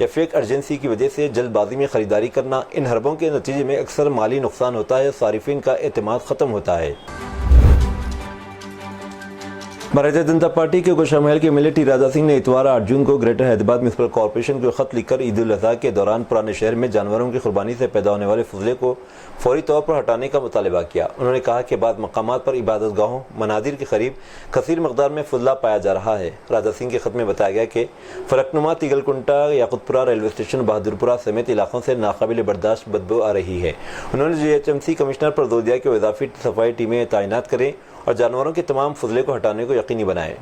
یا fake urgency کی وجہ سے جلد بازی میں خریداری کرنا، ان حربوں کے نتیجے میں اکثر مالی نقصان ہوتا ہے، صارفین کا اعتماد ختم ہوتا ہے۔ بھارتیہ جنتا پارٹی کے گوشہ محل کے ملٹری راجا سنگھ نے اتوار 8 جون کو گریٹر حیدرآباد میونسپل کارپوریشن کو خط لکھ کر عید الاضحیٰ کے دوران پرانے شہر میں جانوروں کی قربانی سے پیدا ہونے والے فضلے کو فوری طور پر ہٹانے کا مطالبہ کیا۔ انہوں نے کہا کہ بعض مقامات پر عبادت گاہوں، منادر کے قریب کثیر مقدار میں فضلہ پایا جا رہا ہے۔ راجا سنگھ کے خط میں بتایا گیا کہ فلکنما، تیگل کنٹا، یاقوت پورہ ریلوے اسٹیشن، بہادرپورہ سمیت علاقوں سے ناقابل برداشت بدبو آ رہی ہے۔ انہوں نے GHMC کمشنر پر زور دیا کہ وہ اضافی صفائی ٹیمیں تعینات کریں اور جانوروں کے تمام فضلے کو ہٹانے کو یقینی بنائیں۔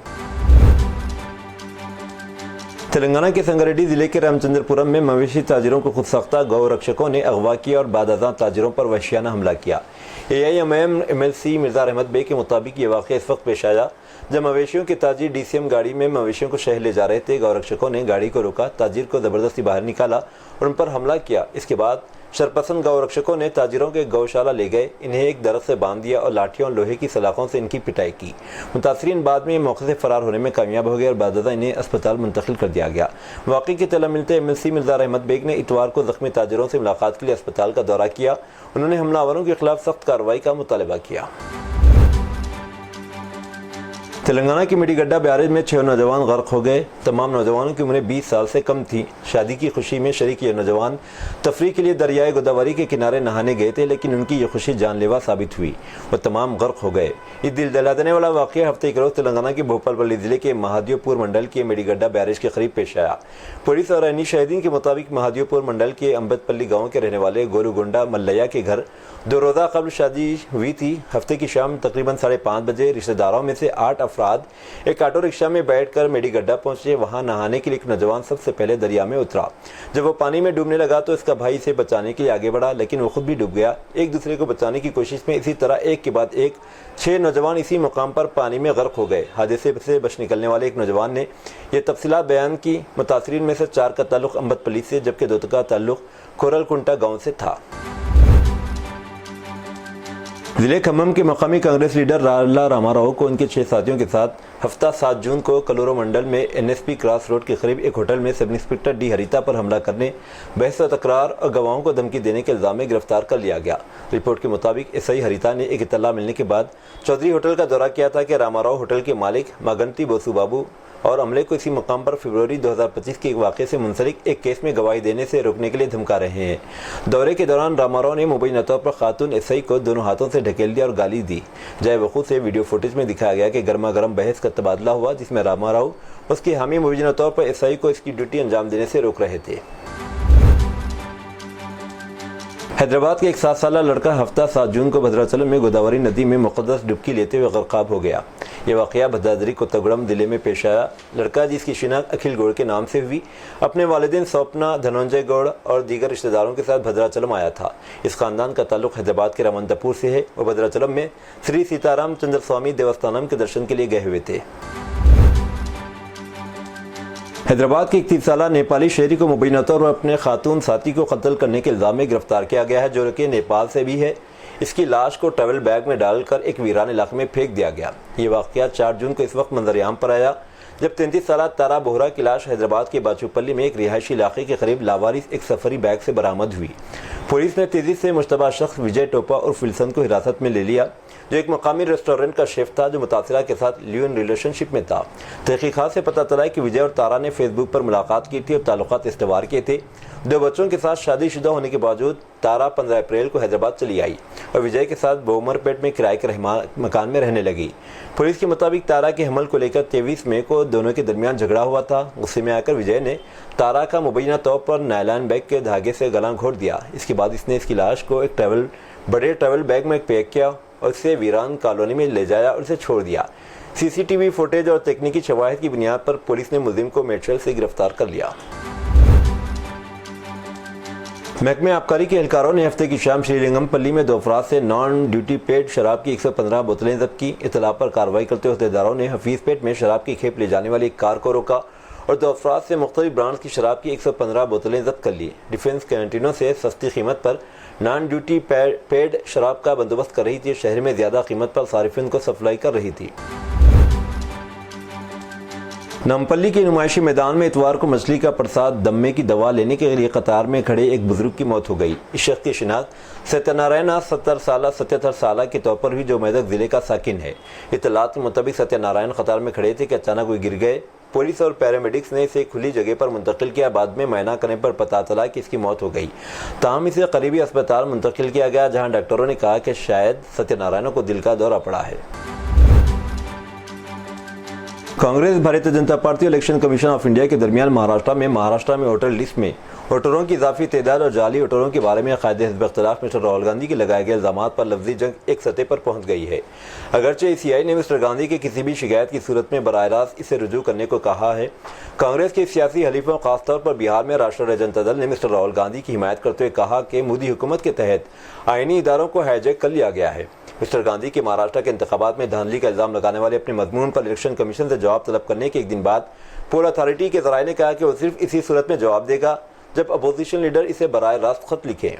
تلنگانہ کے سنگاریڈی ضلع کے رام چندر پورم میں مویشی تاجروں کو خود ساختہ گو رکشکوں نے اغوا کیا اور بعد ازاں تاجروں پر وحشیانہ حملہ کیا۔ AIMM MLC مرزا احمد بے کے مطابق یہ واقعہ اس وقت پیش آیا جب مویشیوں کے تاجر DCM گاڑی میں مویشیوں کو شہر لے جا رہے تھے۔ گو رکشکوں نے گاڑی کو روکا، تاجر کو زبردستی باہر نکالا اور ان پر حملہ کیا۔ اس کے بعد شرپسند گو رکشکوں نے تاجروں کے گوشالہ لے گئے، انہیں ایک درخت سے باندھ دیا اور لاٹھیوں اور لوہے کی سلاخوں سے ان کی پٹائی کی۔ متاثرین بعد میں موقع سے فرار ہونے میں کامیاب ہو گئے اور بعد ازاں انہیں اسپتال منتقل کر دیا گیا۔ واقعے کی اطلاع ملتے MLC مرزا احمد بیگ نے اتوار کو زخمی تاجروں سے ملاقات کے لیے اسپتال کا دورہ کیا۔ انہوں نے حملہ آوروں کے خلاف سخت کارروائی کا مطالبہ کیا۔ تلنگانہ کی میڈی گڈا بیارج میں 6 نوجوان غرق ہو گئے۔ تمام نوجوانوں کی عمریں 20 سال سے کم تھیں۔ شادی کی خوشی میں شریک یہ نوجوان تفریح کے لیے دریائے گوداوری کے کنارے نہانے گئے تھے، لیکن ان کی یہ خوشی جان لیوا ثابت ہوئی، وہ تمام غرق ہو گئے۔ یہ دل دہلا دینے والا واقعہ ہفتے کے روز تلنگانہ کے بھوپال پلی ضلع کے مہادیو پور منڈل کے میڈی گڈا بیارج کے قریب پیش آیا۔ پولیس اور عینی شاہدین کے مطابق مہادیو پور منڈل کے امبت پلی گاؤں کے رہنے والے گولو گونڈا ملیہ کے گھر 2 روزہ قبل شادی ہوئی تھی۔ ہفتے کی شام تقریباً 5:30 بجے رشتہ داروں میں سے 8 افراد ایک آٹو رکشہ میں بیٹھ کر میڈی گڈا پہنچے۔ وہاں نہانے کے لیے ایک نوجوان سب سے پہلے دریا میں اترا۔ جب وہ پانی میں ڈوبنے لگا تو اس کا بھائی اسے بچانے کے لیے آگے بڑھا، لیکن وہ خود بھی ڈوب گیا۔ ایک دوسرے کو بچانے کی کوشش میں اسی طرح ایک کے بعد ایک 6 نوجوان اسی مقام پر پانی میں غرق ہو گئے۔ حادثے سے بچ نکلنے والے ایک نوجوان نے یہ تفصیلات بیان کی۔ متاثرین میں سے 4 کا تعلق امبت پلی سے جبکہ 2 کا تعلق کورل کنٹا گاؤں سے تھا۔ ضلع کھمم کے مقامی کانگریس لیڈر رالا راما راؤ کو ان کے 6 ساتھیوں کے ساتھ ہفتہ 7 جون کو کلورو منڈل میں NSP کراس روڈ کے قریب ایک ہوٹل میں سب انسپکٹر ڈی ہریتا پر حملہ کرنے، بحث و تکرار اور گواہوں کو دھمکی دینے کے الزام میں گرفتار کر لیا گیا۔ رپورٹ کے مطابق SI ہریتا نے ایک اطلاع ملنے کے بعد چودھری ہوٹل کا دورہ کیا تھا کہ راما راؤ ہوٹل کے مالک ماگنتی بوسو بابو اور عملے کو اسی مقام پر فروری 2025 کے ایک واقعے سے منسلک ایک کیس میں گواہی دینے سے روکنے کے لیے دھمکا رہے ہیں۔ دورے کے دوران راما راؤ نے مبینہ طور پر خاتون SI کو دونوں ہاتھوں سے ڈھکیل دیا اور گالی دی۔ جائے وقوع سے ویڈیو فوٹیج میں دکھایا گیا کہ گرما گرم بحث کا تبادلہ ہوا، جس میں راما راؤ اس کی حامی مبینہ طور پر SI کو اس کی ڈیوٹی انجام دینے سے روک رہے تھے۔ حیدرآباد کا ایک 7 سالہ لڑکا ہفتہ 7 جون کو بھدراچلم میں گوداوری ندی میں مقدس ڈبکی لیتے ہوئے غرقاب ہو گیا۔ یہ واقعہ بھدرادری کوتاگوڑم ضلع میں پیش آیا۔ لڑکا جس کی شناخت اکھل گوڑ کے نام سے ہوئی، اپنے والدین سوپنا، دھننجے گوڑ اور دیگر رشتہ داروں کے ساتھ بھدراچلم آیا تھا۔ اس خاندان کا تعلق حیدرآباد کے رامنتا پور سے ہے۔ وہ بھدراچلم میں سری سیتارام چندر سوامی دیوستھانم کے درشن کے لیے گئے ہوئے تھے۔ حیدرآباد کے 31 سالہ نیپالی شہری کو مبینہ طور پر اپنے خاتون ساتھی کو قتل کرنے کے الزام میں گرفتار کیا گیا ہے، جو کہ نیپال سے بھی ہے۔ اس کی لاش کو ٹریول بیگ میں ڈال کر ایک ویران علاقے میں پھینک دیا گیا۔ یہ واقعہ 4 جون کو اس وقت منظر عام پر آیا جب 33 سالہ تارا بوہرا کی لاش حیدرآباد کے باچوپلی میں ایک رہائشی علاقے کے قریب لاوارث ایک سفری بیگ سے برآمد ہوئی۔ پولیس نے تیزی سے مشتبہ شخص وجے ٹوپا اور فلسن کو حراست میں لے لیا، جو ایک مقامی ریسٹورنٹ کا شیف تھا جو متاثرہ کے ساتھ لیو ان ریلیشن شپ میں تھا۔ تحقیقات سے پتہ چلا کہ وجے اور تارا نے فیس بک پر ملاقات کی تھی اور تعلقات استوار کیے تھے۔ 2 بچوں کے ساتھ شادی شدہ ہونے کے باوجود تارا 15 اپریل کو حیدرآباد چلی آئی اور وجے کے ساتھ بومر پیٹ میں کرائے کے مکان میں رہنے لگی۔ پولیس کے مطابق تارا کے حمل کو لے کر 23 مئی کو دونوں کے درمیان جھگڑا ہوا تھا۔ غصے میں آ کر وجے نے تارا کا مبینہ طور پر نائلان بیگ کے دھاگے سے گلا گھونٹ دیا۔ اس کے بعد اس نے اس کی لاش کو ایک بڑے ٹریول بیگ میں پیک کیا اور اسے ویران کالونی میں لے جایا اور اسے چھوڑ دیا۔ CCTV فوٹیج اور تکنیکی شواہد کی بنیاد پر پولیس نے ملزم کو میڈشل سے گرفتار کر لیا۔ محکمہ آبکاری کے اہلکاروں نے ہفتے کی شام شری لنگم پلی میں 2 افراد سے نان ڈیوٹی پیڈ شراب کی 115 بوتلیں ضبط کی۔ اطلاع پر کارروائی کرتے ہوئے عہدیداروں نے حفیظ پیٹ میں شراب کی کھیپ لے جانے والی ایک کار کو روکا اور 2 افراد سے مختلف برانڈز کی شراب کی 115 بوتلیں ضبط کر لی۔ ڈیفنس کینٹینوں سے سستی قیمت پر نان ڈیوٹی پیڈ شراب کا بندوبست کر رہی تھی، شہر میں زیادہ قیمت پر صارفین کو سپلائی کر رہی تھی۔ نامپلی کے نمائشی میدان میں اتوار کو مچھلی کا پرساد دمے کی دوا لینے کے لیے قطار میں کھڑے ایک بزرگ کی موت ہو گئی۔ اس شخص کی شناخت ستیہ نارائن 77 سالہ کے طور پر ہوئی، جو میدک ضلع کا ساکن ہے۔ اطلاعات کے مطابق ستیہ نارائن قطار میں کھڑے تھے کہ اچانک وہ گر گئے۔ پولیس اور پیرامیڈکس نے اسے کھلی جگہ پر منتقل کیا، بعد میں معائنہ کرنے پر پتہ چلا کہ اس کی موت ہو گئی۔ تاہم اسے قریبی اسپتال منتقل کیا گیا، جہاں ڈاکٹروں نے کہا کہ شاید ستیہ نارائن کو دل کا دورہ پڑا ہے۔ کانگریس بھارتیہ جنتا پارٹی اور الیکشن کمیشن آف انڈیا کے درمیان مہاراشٹر میں ووٹر لسٹ میں ووٹروں کی اضافی تعداد اور جعلی ووٹروں کے بارے میں قائد حزب اختلاف مسٹر راہل گاندھی کے لگائے گئے الزامات پر لفظی جنگ ایک سطح پر پہنچ گئی ہے۔ اگرچہ ای سی آئی نے مسٹر گاندھی کی کسی بھی شکایت کی صورت میں براہ راست اسے رجوع کرنے کو کہا ہے، کانگریس کے سیاسی حلیفوں خاص طور پر بہار میں راشٹریہ جنتا دل نے مسٹر راہل گاندھی کی حمایت کرتے ہوئے کہا کہ مودی حکومت کے تحت آئینی اداروں کو ہائی جیک کر لیا گیا ہے۔ مسٹر گاندھی کے مہاراشٹر کے انتخابات میں دھاندلی کا الزام لگانے والے اپنے مضمون پر الیکشن کمیشن سے جواب طلب کرنے کے ایک دن بعد پول اتھارٹی کے ذرائع نے کہا کہ وہ صرف اسی صورت میں جواب دے گا جب اپوزیشن لیڈر اسے براہ راست خط لکھیں۔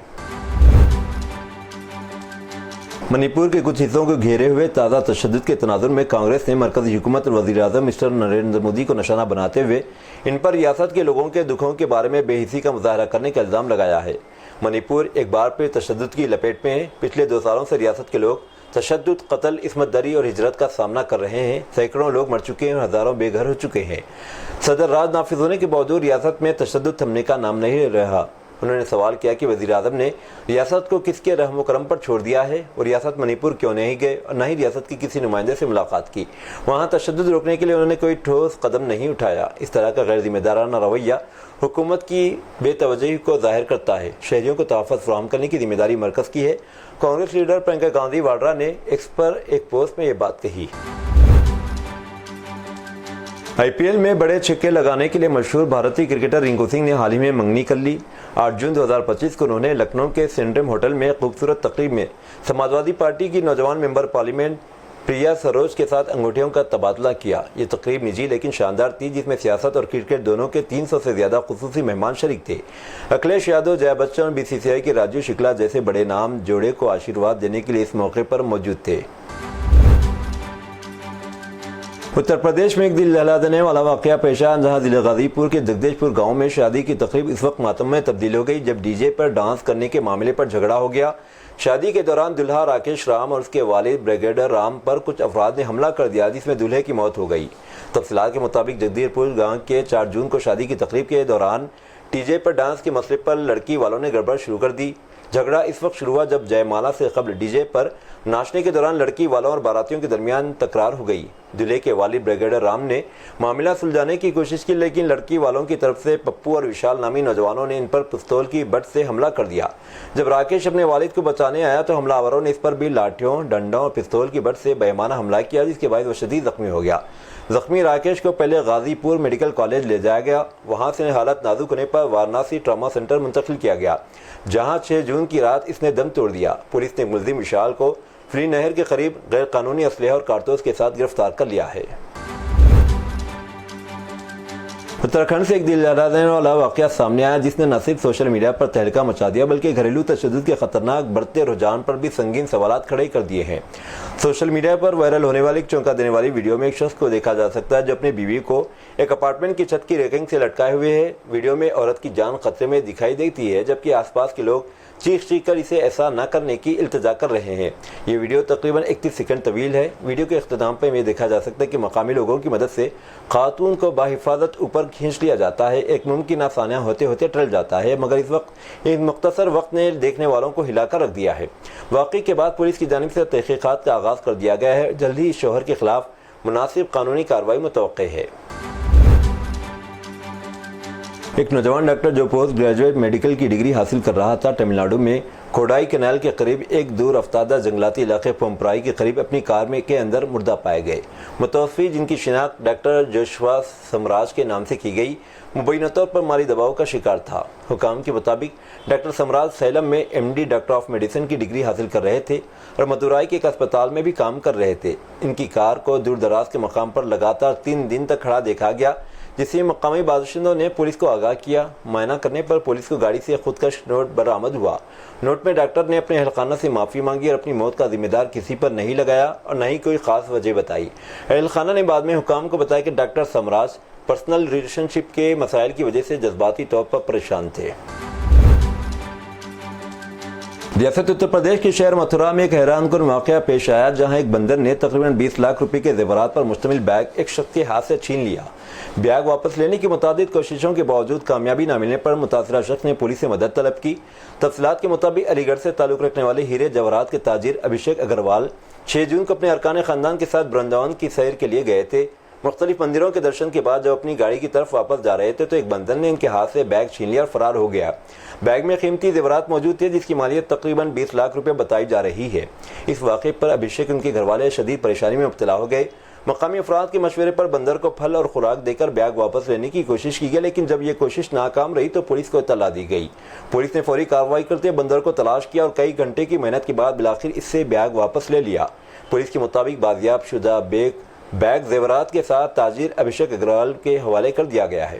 منی پور کے کچھ حصوں کو گھیرے ہوئے تازہ تشدد کے تناظر میں کانگریس نے مرکزی حکومت اور وزیر اعظم مسٹر نریندر مودی کو نشانہ بناتے ہوئے ان پر ریاست کے لوگوں کے دکھوں کے بارے میں بے حسی کا مظاہرہ کرنے کا الزام لگایا ہے۔ منی پور ایک بار پھر تشدد کی لپیٹ میں ہے۔ پچھلے 2 سالوں سے ریاست کے لوگ تشدد، قتل، عصمت دری اور ہجرت کا سامنا کر رہے ہیں۔ سینکڑوں لوگ مر چکے ہیں اور ہزاروں بے گھر ہو چکے ہیں۔ صدر راج نافذ ہونے کے باوجود ریاست میں تشدد تھمنے کا نام نہیں لے رہا۔ انہوں نے سوال کیا کہ وزیر اعظم نے ریاست کو کس کے رحم و کرم پر چھوڑ دیا ہے اور ریاست منی پور کیوں نہیں گئے اور نہ ہی ریاست کی کسی نمائندے سے ملاقات کی۔ وہاں تشدد روکنے کے لیے انہوں نے کوئی ٹھوس قدم نہیں اٹھایا۔ اس طرح کا غیر ذمہ دارانہ رویہ حکومت کی بے توجہی کو ظاہر کرتا ہے۔ شہریوں کو تحفظ فراہم کرنے کی ذمہ داری مرکز کی ہے۔ کانگریس لیڈر پرینکا گاندھی واڈرا نے ایکس پر ایک پوسٹ میں یہ بات کہی۔ آئی پی ایل میں بڑے چھکے لگانے کے لیے مشہور بھارتی کرکٹر رنکو سنگھ نے حال ہی میں منگنی کر لی۔ 8 جون 2025 کو انہوں نے لکھنؤ کے سینٹرم ہوٹل میں خوبصورت تقریب میں سماجوادی پارٹی کی نوجوان ممبر پارلیمنٹ پریا سروج کے ساتھ انگوٹھیوں کا تبادلہ کیا۔ یہ تقریب نجی لیکن شاندار تھی، جس میں سیاست اور کرکٹ دونوں کے 300 سے زیادہ خصوصی مہمان شریک تھے۔ اکھلیش یادو، جیا بچن اور بی سی سی آئی کے راجیو شکلا جیسے بڑے نام جوڑے کو آشیرواد دینے کے لیے اس موقع پر موجود تھے۔ اتر پردیش میں ایک دل دہلا دینے والا واقعہ پیش آیا، جہاں ضلع غازی پور کے جگدیش پور گاؤں میں شادی کی تقریب اس وقت ماتم میں تبدیل ہو گئی جب ڈی جے پر ڈانس کرنے کے معاملے پر جھگڑا ہو گیا۔ شادی کے دوران دلہا راکیش رام اور اس کے والد بریگیڈر رام پر کچھ افراد نے حملہ کر دیا، جس میں دلہے کی موت ہو گئی۔ تفصیلات کے مطابق جگدیش پور گاؤں کے 4 جون کو شادی کی تقریب کے دوران ڈی جے پر ڈانس کے مسئلے پر لڑکی والوں نے گڑبڑ شروع کر دی۔ جھگڑا اس وقت شروع ہوا جب جے مالا سے قبل ڈی جے پر ناچنے کے دوران لڑکی والوں اور باراتیوں کے درمیان تکرار ہو گئی۔ دلہے کے والد بریگیڈر رام نے معاملہ سلجھانے کی کوشش کی، لیکن لڑکی والوں کی طرف سے پپو اور وشال نامی نوجوانوں نے ان پر پستول کی بٹ سے حملہ کر دیا۔ جب راکیش اپنے والد کو بچانے آیا تو حملہ آوروں نے اس پر بھی لاٹھیوں، ڈنڈوں اور پستول کی بٹ سے بے ایمانہ حملہ کیا، جس کے باعث وہ شدید زخمی ہو گیا۔ زخمی راکیش کو پہلے غازی پور میڈیکل کالج لے جایا گیا، وہاں سے حالت نازک ہونے پر وارانسی ٹراما سینٹر منتقل کیا گیا، جہاں 6 جون کی رات اس نے دم توڑ دیا۔ پولیس نے ملزم وشال کو فری نہر کے قریب غیر قانونی اسلحہ اور کارتوس کے ساتھ گرفتار کر لیا ہے۔ اتراکھنڈ سے ایک دل دہلا دینے والا واقعہ سامنے آیا، جس نے نہ صرف سوشل میڈیا پر تہلکہ مچا دیا بلکہ گھریلو تشدد کے خطرناک بڑھتے رجحان پر بھی سنگین سوالات کھڑے کر دیے ہیں۔ سوشل میڈیا پر وائرل ہونے والی ایک چونکا دینے والی ویڈیو میں ایک شخص کو دیکھا جا سکتا ہے جو اپنی بیوی کو ایک اپارٹمنٹ کی چھت کی ریکنگ سے لٹکائے ہوئے ہے۔ ویڈیو میں عورت کی جان خطرے میں دکھائی دیتی ہے، جبکہ آس پاس کے لوگ چیخ کر اسے ایسا نہ کرنے کی التجا کر رہے ہیں۔ یہ ویڈیو تقریباً 31 سیکنڈ طویل ہے۔ ویڈیو کے اختتام پر یہ دیکھا جا سکتا ہے کہ مقامی لوگوں کی مدد سے خاتون کو بحفاظت اوپر کھینچ لیا جاتا ہے۔ ایک ممکنہ سانحہ ہوتے ہوتے ٹل جاتا ہے، مگر اس وقت ایک مختصر وقت نے دیکھنے والوں کو ہلا کر رکھ دیا ہے۔ واقعے کے بعد پولیس کی جانب سے تحقیقات کا آغاز کر دیا گیا ہے۔ جلد ہی اس شوہر کے خلاف مناسب قانونی کارروائی متوقع ہے۔ ایک نوجوان ڈاکٹر جو پوسٹ گریجویٹ میڈیکل کی ڈگری حاصل کر رہا تھا، تمل ناڈو میں کوڈائی کینال کے قریب ایک دور افتادہ جنگلاتی علاقے پومپرائی کے قریب اپنی کار میں کے اندر مردہ پائے گئے۔ متوفی، جن کی شناخت ڈاکٹر جوشوا سمراج کے نام سے کی گئی، مبینہ طور پر مالی دباؤ کا شکار تھا۔ حکام کے مطابق ڈاکٹر سمراج سیلم میں M D doctor of medicine کی ڈگری حاصل کر رہے تھے اور مدورائی کے ایک اسپتال میں بھی کام کر رہے تھے۔ ان کی کار کو دور دراز کے مقام پر لگاتار 3 دن تک کھڑا دیکھا گیا، جس سے مقامی باشندوں نے پولیس کو آگاہ کیا۔ معائنہ کرنے پر پولیس کو گاڑی سے خودکش نوٹ برآمد ہوا۔ نوٹ میں ڈاکٹر نے اپنے اہلخانہ سے معافی مانگی اور اپنی موت کا ذمہ دار کسی پر نہیں لگایا اور نہ ہی کوئی خاص وجہ بتائی۔ اہلخانہ نے بعد میں حکام کو بتایا کہ ڈاکٹر سمراج پرسنل ریلیشن شپ کے مسائل کی وجہ سے جذباتی طور پر پریشان تھے۔ ریاست اتر پردیش کے شہر متھرا میں ایک حیران کن واقعہ پیش آیا، جہاں ایک بندر نے تقریباً 20 لاکھ روپے کے زیورات پر مشتمل بیگ ایک شخص کے ہاتھ سے چھین لیا۔ بیگ واپس لینے کی متعدد کوششوں کے باوجود کامیابی نہ ملنے پر متاثرہ شخص نے پولیس سے مدد طلب کی۔ تفصیلات کے مطابق علی گڑھ سے تعلق رکھنے والے ہیرے جواہرات کے تاجر ابھیشیک اگروال 6 جون کو اپنے ارکان خاندان کے ساتھ برنداون کی سیر کے لیے گئے تھے۔ مختلف مندروں کے درشن کے بعد جب اپنی گاڑی کی طرف واپس جا رہے تھے تو ایک بندر نے ان کے ہاتھ سے بیگ چھین لیا اور فرار ہو گیا۔ بیگ میں قیمتی زیورات موجود تھے جس کی مالیت تقریباً 20 لاکھ روپے بتائی جا رہی ہے۔ اس واقعے پر ابھیشیک ان کے گھر والے شدید پریشانی میں مبتلا ہو گئے۔ مقامی افراد کے مشورے پر بندر کو پھل اور خوراک دے کر بیگ واپس لینے کی کوشش کی گئی، لیکن جب یہ کوشش ناکام رہی تو پولیس کو اطلاع دی گئی۔ پولیس نے فوری کارروائی کرتے بندر کو تلاش کیا اور کئی گھنٹے کی محنت کے بعد بالآخر اس سے بیگ واپس لے لیا۔ پولیس کے مطابق بازیاب شدہ بیگ زیورات کے ساتھ تاجر ابھیشیک اگروال کے حوالے کر دیا گیا ہے۔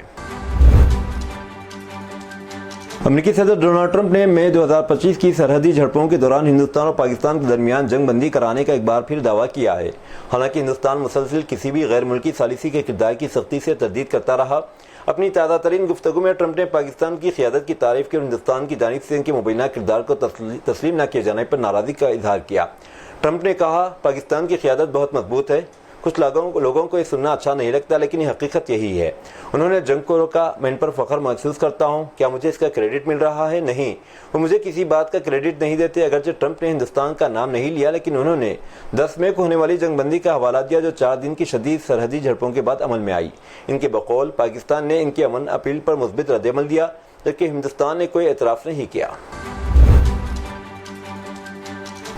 امریکی صدر ڈونلڈ ٹرمپ نے مئی 2025 کی سرحدی جھڑپوں کے دوران ہندوستان اور پاکستان کے درمیان جنگ بندی کرانے کا ایک بار پھر دعویٰ کیا ہے۔ حالانکہ ہندوستان مسلسل کسی بھی غیر ملکی ثالثی کے کردار کی سختی سے تردید کرتا رہا، اپنی تازہ ترین گفتگو میں ٹرمپ نے پاکستان کی قیادت کی تعریف کی اور ہندوستان کی جانب سے ان کے مبینہ کردار کو تسلیم نہ کیے جانے پر ناراضگی کا اظہار کیا۔ ٹرمپ نے کہا، پاکستان کی قیادت بہت مضبوط ہے۔ کچھ لوگوں کو یہ سننا اچھا نہیں لگتا، لیکن یہ حقیقت یہی ہے۔ انہوں نے جنگ کو روکا، میں ان پر فخر محسوس کرتا ہوں۔ کیا مجھے اس کا کریڈٹ مل رہا ہے؟ نہیں، وہ مجھے کسی بات کا کریڈٹ نہیں دیتے۔ اگرچہ ٹرمپ نے ہندوستان کا نام نہیں لیا، لیکن انہوں نے 10 مئی کو ہونے والی جنگ بندی کا حوالہ دیا جو 4 دن کی شدید سرحدی جھڑپوں کے بعد عمل میں آئی۔ ان کے بقول پاکستان نے ان کی امن اپیل پر مثبت رد عمل دیا، جبکہ ہندوستان نے کوئی اعتراف نہیں کیا۔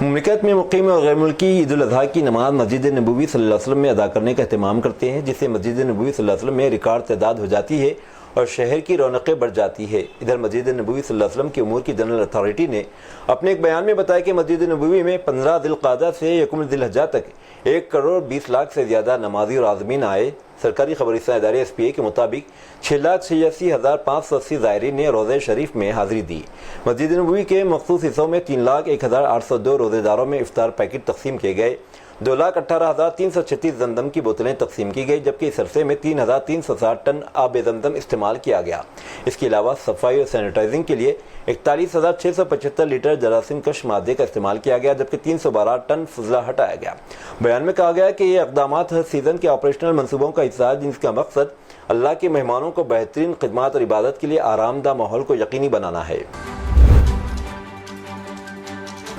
مملکت میں مقیم اور غیر ملکی عید الاضحیٰ کی نماز مسجد نبوی صلی اللہ علیہ وسلم میں ادا کرنے کا اہتمام کرتے ہیں، جس سے مسجد نبوی صلی اللہ علیہ وسلم میں ریکارڈ تعداد ہو جاتی ہے اور شہر کی رونقیں بڑھ جاتی ہے۔ ادھر مسجد نبوی صلی اللہ علیہ وسلم کی امور کی جنرل اتھارٹی نے اپنے ایک بیان میں بتایا کہ مسجد نبوی میں 15 ذی القعدہ سے 1 ذی الحجہ تک 1 کروڑ 20 لاکھ سے زیادہ نمازی اور عازمین آئے۔ سرکاری خبر رساں ادارے SPA کے مطابق 6,86,580 زائرین نے روزہ شریف میں حاضری دی۔ مسجد نبوی کے مخصوص حصوں میں 3,01,802 روزے داروں میں افطار پیکٹ تقسیم کیے گئے۔ 2,18,336 زمزم کی بوتلیں تقسیم کی گئی، جبکہ اس عرصے میں 3,360 ٹن آب زمزم استعمال کیا گیا۔ اس کے علاوہ صفائی اور سینیٹائزنگ کے لیے 41,675 لیٹر جراثیم کش مادے کا استعمال کیا گیا، جبکہ 312 ٹن فضلہ ہٹایا گیا۔ بیان میں کہا گیا کہ یہ اقدامات ہر سیزن کے آپریشنل منصوبوں کا حصہ ہے، جس کا مقصد اللہ کے مہمانوں کو بہترین خدمات اور عبادت کے لیے آرام دہ ماحول کو یقینی بنانا ہے۔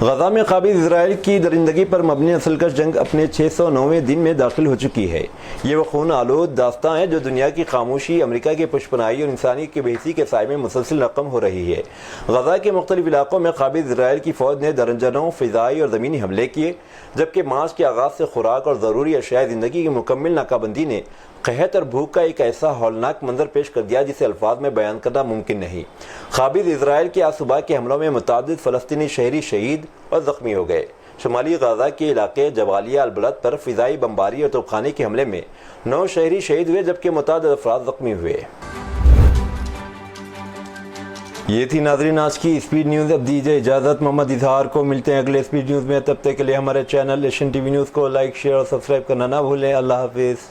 غزہ میں قابض اسرائیل کی درندگی پر مبنی اصل کش جنگ اپنے 609ویں دن میں داخل ہو چکی ہے۔ یہ وہ خون آلود داستاں ہے جو دنیا کی خاموشی، امریکہ کے پشپناہی اور انسانی کی بے حسی کے سائے میں مسلسل رقم ہو رہی ہے۔ غزہ کے مختلف علاقوں میں قابض اسرائیل کی فوج نے درجنوں فضائی اور زمینی حملے کیے، جبکہ مارچ کے آغاز سے خوراک اور ضروری اشیاء زندگی کی مکمل ناکہ بندی نے قحط اور بھوک کا ایک ایسا ہولناک منظر پیش کر دیا جسے الفاظ میں بیان کرنا ممکن نہیں۔ قابض اسرائیل کے آج صبح کے حملوں میں متعدد فلسطینی شہری شہید اور زخمی ہو گئے۔ شمالی غزہ کے علاقے جبالیہ البلد پر فضائی بمباری اور توپخانے کے حملے میں 9 شہری شہید ہوئے، جبکہ متعدد افراد زخمی ہوئے۔ یہ تھی ناظرین آج کی اسپیڈ نیوز۔ اب دیجیے اجازت، محمد اظہار کو ملتے ہیں اگلے اسپیڈ نیوز میں۔ تب تک کے لیے ہمارے channel Asian T V news کو لائک، شیئر اور سبسکرائب کرنا نہ بھولیں۔ اللہ حافظ۔